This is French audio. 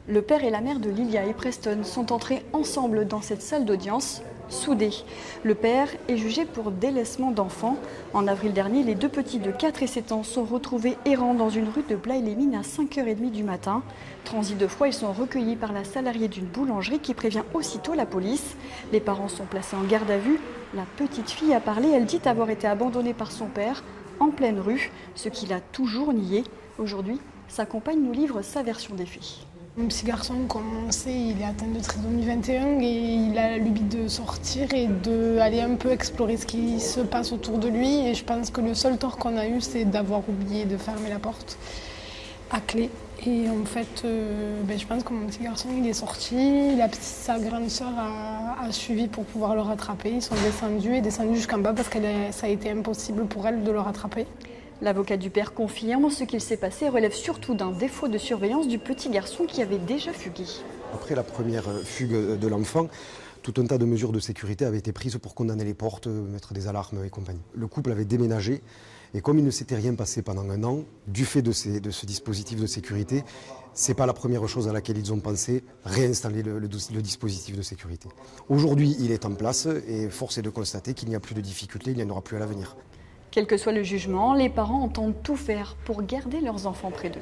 Le père et la mère de Lilia et Preston sont entrés ensemble dans cette salle d'audience, soudés. Le père est jugé pour délaissement d'enfants. En avril dernier, les deux petits de 4 et 7 ans sont retrouvés errants dans une rue de Blaye-les-Mines à 5h30 du matin. Transis de froid, ils sont recueillis par la salariée d'une boulangerie qui prévient aussitôt la police. Les parents sont placés en garde à vue. La petite fille a parlé, elle dit avoir été abandonnée par son père en pleine rue, ce qu'il a toujours nié. Aujourd'hui, sa compagne nous livre sa version des faits. Mon petit garçon, comme on sait, il est atteint de trisomie 21 et il a l'envie de sortir et d'aller un peu explorer ce qui se passe autour de lui. Et je pense que le seul tort qu'on a eu, c'est d'avoir oublié de fermer la porte à clé. Et en fait, je pense que mon petit garçon, il est sorti. Sa grande sœur a suivi pour pouvoir le rattraper. Ils sont descendus jusqu'en bas parce que ça a été impossible pour elle de le rattraper. L'avocat du père confirme ce qu'il s'est passé relève surtout d'un défaut de surveillance du petit garçon qui avait déjà fugué. Après la première fugue de l'enfant, tout un tas de mesures de sécurité avaient été prises pour condamner les portes, mettre des alarmes et compagnie. Le couple avait déménagé et comme il ne s'était rien passé pendant un an, du fait de ce dispositif de sécurité, c'est pas la première chose à laquelle ils ont pensé, réinstaller le dispositif de sécurité. Aujourd'hui, il est en place et force est de constater qu'il n'y a plus de difficultés, il n'y en aura plus à l'avenir. Quel que soit le jugement, les parents entendent tout faire pour garder leurs enfants près d'eux.